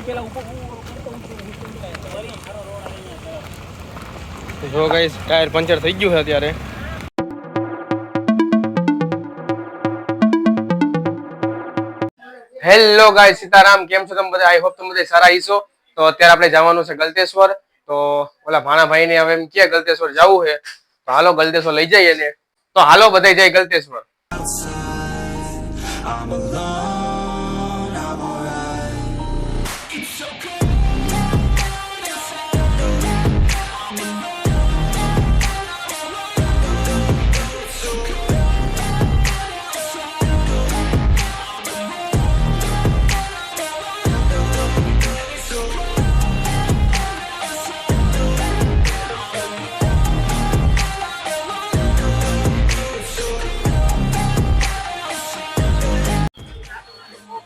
જો guys tyre puncture થઈ ગયું છે અત્યારે. Hello guys, Sitaram. કેમ છો તમે બધા? આઈ હોપ તમે બધા સારા હશો. તો અત્યારે આપણે જવાનું છે ગલતેશ્વર. તો ઓલા ભાણાભાઈ ને હવે એમ કે ગલતેશ્વર જવું છે, તો હાલો ગલતેશ્વર લઈ જઈએ ને. તો હાલો બધા જાય ગલતેશ્વર.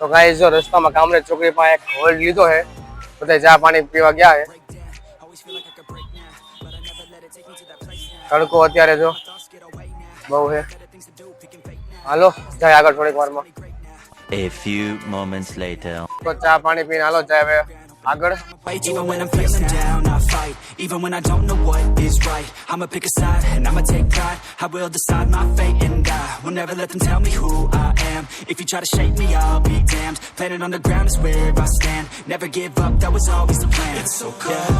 તો ગાઈસ જો રસ્તામાં કામરેજ ચોકડી પાસે એક હોલ્ડ લીધો છે, બધા ચા પાણી પીવા ગયા છે. તડકો અત્યારે જો બહુ છે. હાલો જાય આગળ થોડીક વારમાં. A few moments later. તો ચા પાણી પીને હાલો જાય હવે આગળ. Even when I'm feeling down, I fight. Even when I don't know what is right, I'ma pick a side and I'ma take pride. I will decide my fate and I will never let them tell me who I am. If you try to shake me, I'll be damned. Planet on the ground is where I stand. Never give up, that was always the plan. It's so cold.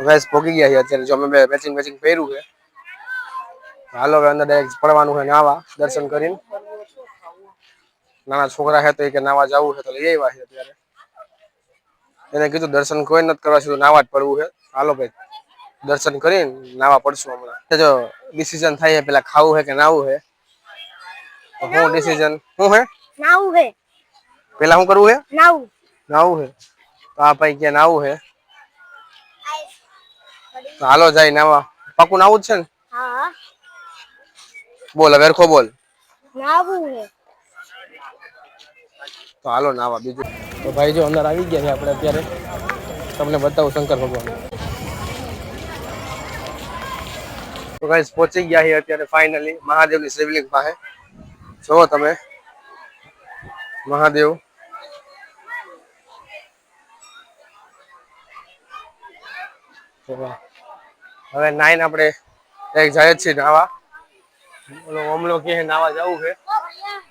Guys પોગી ગયા છે અત્યારે. જો અમે matching પહેર્યું છે. હાલો હવે અંદર ડાયરેક્ટ પડવાનું છે નાવા, દર્શન કરીને. નાના છોકરા છે તો એ કે નાવા જવું છે તો લઈ આવ્યા છે અત્યારે. એને કીધું દર્શન કોઈ નથી કરવા, સીધું નાવા જ પડવું છે. હાલો ભાઈ દર્શન કરીને નાવા પડશું હમણાં. જો ડિસિઝન થાય છે પેલા ખાવું છે કે નાવું છે. તો હું ડિસિઝન શું છે? નાવું છે. પેલા શું કરવું છે? નાવું છે. તો આ ભાઈ કે નાવું છે, તો હાલો જાય નાવા. પાકું નાવું જ છે ને? હા બોલ વેરખો બોલ. નાવું છે. તો હાલો નાવા. બીજું તો ભાઈ જો અંદર આવી ગયા છે આપણે અત્યારે. તમને બતાવું શંકર ભગવાન. તો ગાઈસ પહોંચી ગયા છે અત્યારે ફાઇનલી મહાદેવની શિવલિંગ પાસે. જોવો તમે મહાદેવ. હવે નાઈન આપણે એક જાય જ છીએ નાવા. ઓલો ઓમલો કે નાવા જવું છે,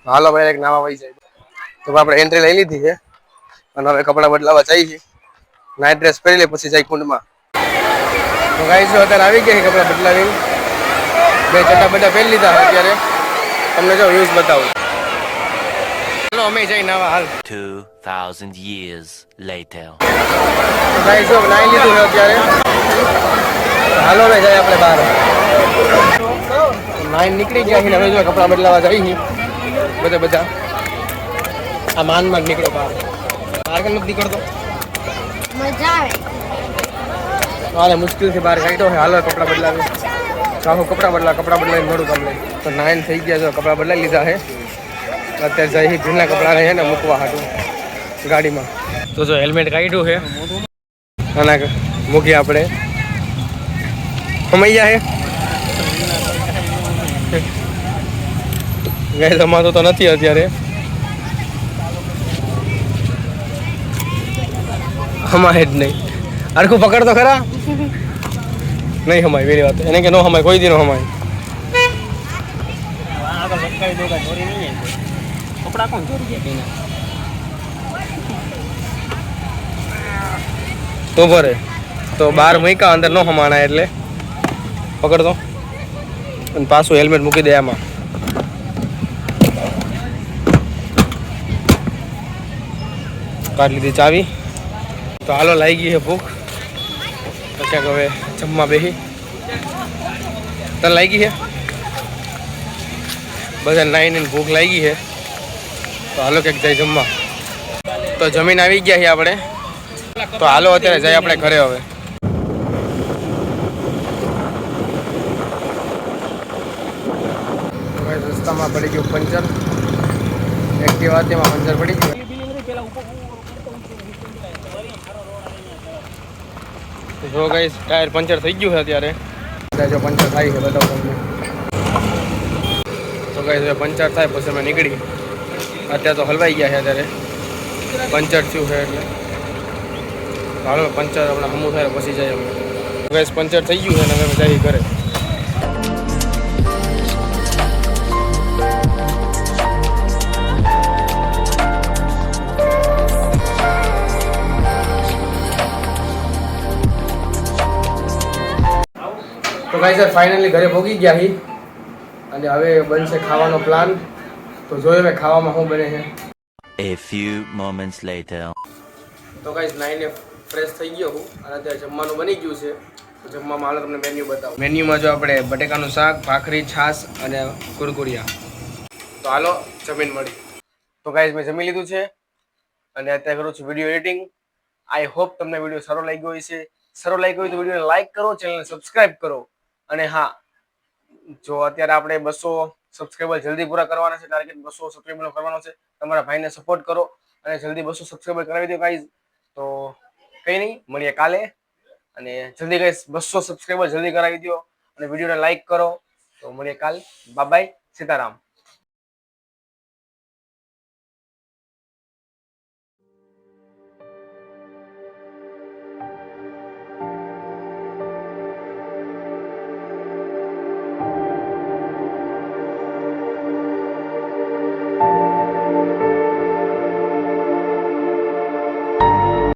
હાલો ભાઈ એક નાવા વહી જાય. તો આપણે એન્ટ્રી લઈ લીધી છે અને હવે કપડા બદલાવા જઈએ. નાઇટ ડ્રેસ પહેરી લે પછી જાય કુંડમાં. તો ગાઈસ અત્યારે આવી ગયા છે કપડા બદલાવી. બે ચટ્ટા બટા પહેરી લીધા અત્યારે. તમને જો વ્યૂઝ બતાવું. ચાલો અમે જઈ નાવા હાલ. 2000 years later. તો ગાઈસ જો નાઈ લીધું છે અત્યારે. હાલો હવે જાય આપણે બહાર. નાઈન નીકળી ગયા છે હવે જો કપડા બદલાવા જઈએ બધા. આ માનમાં નીકળો બહાર. બહાર કેમ નથી નીકળતો? મજા આવે. હાલે મુશ્કેલથી બહાર કાઢ્યો છે. હાલો કપડા બદલાવી. ચાહો કપડા બદલાવીને મોડું કામ લઈ. તો નાઈન થઈ ગયા જો કપડા બદલાવી લીધા છે. અત્યારે જઈ ભીના કપડા છે ને મૂકવા હાટું ગાડીમાં. તો જો હેલ્મેટ કાઢ્યું છે અને મૂકી આપણે સમૈયા છે. ગઈ સમાતો તો નથી અત્યારે. હમાય જ નહીં. હરખું પકડ તો ખરા. નહીં હમાય વેરી વાત. એને કે નો હમાય, કોઈ દી નો હમાય. તો ભરે તો બહાર મૂક્યા, અંદર નો હમાણા એટલે પકડતો અને પાછું હેલ્મેટ મૂકી દે આમાં. કાઢ લીધી ચાવી. તો હાલો લાગી ગઈ છે ભૂખ. તો ક્યાંક હવે જમવા બેસી. તને લાગી છે? બધા નાઈને ભૂખ લાગી છે. તો હાલો ક્યાંક જાય જમવા. તો જમીન આવી ગયા છીએ આપણે. તો હાલો અત્યારે જાય આપણે ઘરે હવે. રસ્તામાં પડી ગયું પંચર. એક્ટિવા તેમાં પંચર પડી ગયું. જો ગાઈસ ટાયર પંચર થઈ ગયું છે અત્યારે. જો પંચર થાય છે બતાવું તમને. તો ગાઈસ હવે પંચર થાય પછી અમે નીકળી. અત્યારે તો હલવાઈ ગયા છે અત્યારે. પંચર થયું છે એટલે હાલો પંચર હમણાં હમું થાય પછી જાય અમે ગેસ પંચર થઈ ગયું છે ને અમે જઈએ ઘરે. તો ગાઈસ ફાઇનલી ઘરે પહોંચી ગયા હી અને હવે બનશે ખાવાનો પ્લાન. તો જોઈએ હવે ખાવામાં શું બને છે. A few moments later. તો ગાઈસ નાઈને ફ્રેશ થઈ ગયો હું અને અત્યારે જમવાનું બની ગયું છે. તો જમવામાં હાલો તમને મેન્યુ બતાવું. મેન્યુમાં જો આપણે બટેકાનું શાક, ભાખરી, છાશ અને કુરકુરિયા. તો હાલો જમીન મળી. તો ગાઈસ મેં જમી લીધું છે અને અત્યારે કરું છું વિડીયો એડિટિંગ. આઈ હોપ તમને વિડીયો સારો લાગ્યો હશે. સારો લાગ્યો હોય તો વિડીયોને લાઈક કરો, ચેનલને સબસ્ક્રાઇબ કરો. અને હા, જો અત્યારે આપણે 200 સબસ્ક્રાઇબર જલ્દી પૂરા કરવાના છે. ટાર્ગેટ 200 સબસ્ક્રાઇબર કરવાનો છે. તમારા ભાઈને સપોર્ટ કરો અને જલ્દી 200 સબસ્ક્રાઇબર કરાવી દો ગાઈઝ. તો કંઈ નહીં, મળીએ કાલે. અને જલ્દી ગાઈઝ 200 સબસ્ક્રાઇબર જલ્દી કરાવી દો અને વિડીયોને લાઈક કરો. તો મળીએ કાલ. Bye bye, Sitaram.